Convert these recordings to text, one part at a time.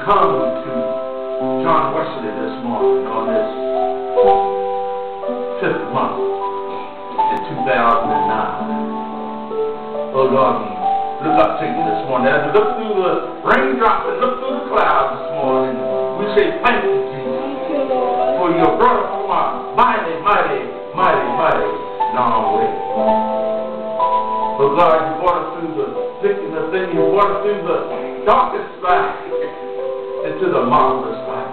come to John Wesley this morning on this 5th month in 2009. Oh Lord, we look up to you this morning. As we look through the raindrops and look through the clouds this morning, we say thank you, Jesus, for your brother from our mighty, mighty, mighty, mighty long way. Oh God, you brought us through the thick and the thin, you brought us through the darkest light into the marvelous light.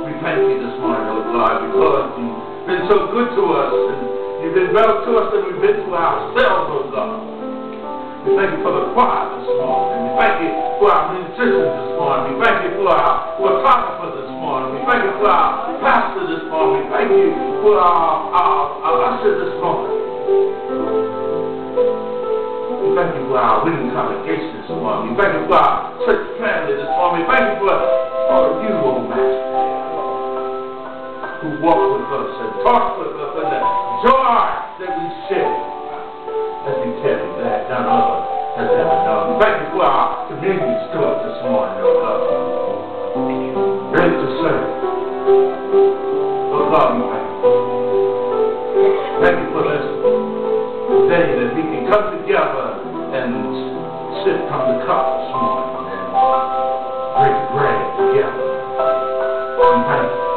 We thank you this morning, oh God, because you've been so good to us, and you've been better to us than we've been to ourselves, oh God. We thank you for the choir this morning. We thank you for our musicians this morning. We thank you for our photographer this morning. We thank you for our pastor this morning. We thank you for our usher this morning. We thank you for our winning congregation this morning. We thank you for our church family this morning. We thank you for you, oh Master, who walk with us and talk with us, and the joy that we share. Let me tell you that none other has ever done. We thank you for our communion steward this morning, oh God. Ready to serve. Oh God, we thank you. Thank you for this day that we can come together and sip from the cup this morning and break bread together. We thank you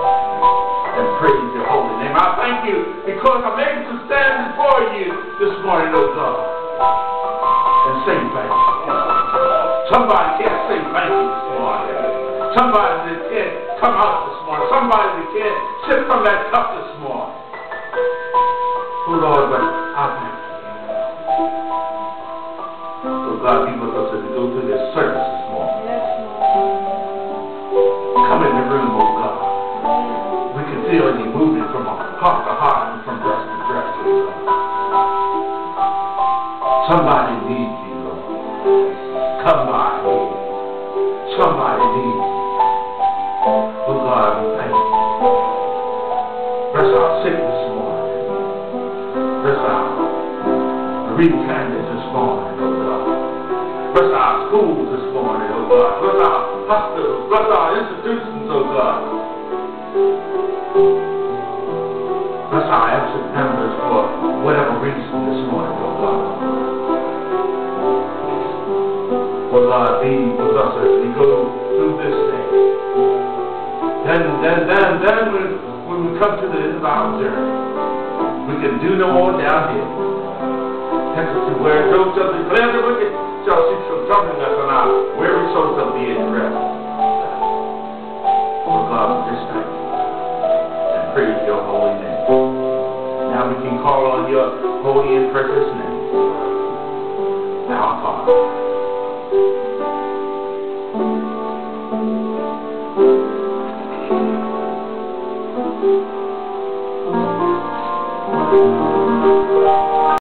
and praise your holy name. I thank you because I'm able to stand before you this morning, oh God, and say thank you. Somebody can't say thank you this morning. Somebody that can't come out this morning. Somebody that can't sip from that cup this morning. Oh Lord, but I thank you. Oh God, be with us as we go through this service this morning. Come in the room, oh God. We can feel you moving from heart to heart and from breast to breast, oh God. Somebody needs you, Lord. Come by here. Somebody needs you. Oh God, we thank you. Bless our sick this morning. Bless our bereaved families this morning, oh God. Bless our schools this morning, oh God. Bless our hospitals. Bless our institutions, oh God. Bless our absent members for whatever reason this morning, oh God. Oh God, be with us as we go through this day. Then when we come to the end of our journey, we can do no more down here. Take us to where those shall declare the wicked shall cease from troubling us, and our weary souls shall be at rest. Oh God, we just thank you and praise your holy name. Now we can call on your holy and precious name, our Father.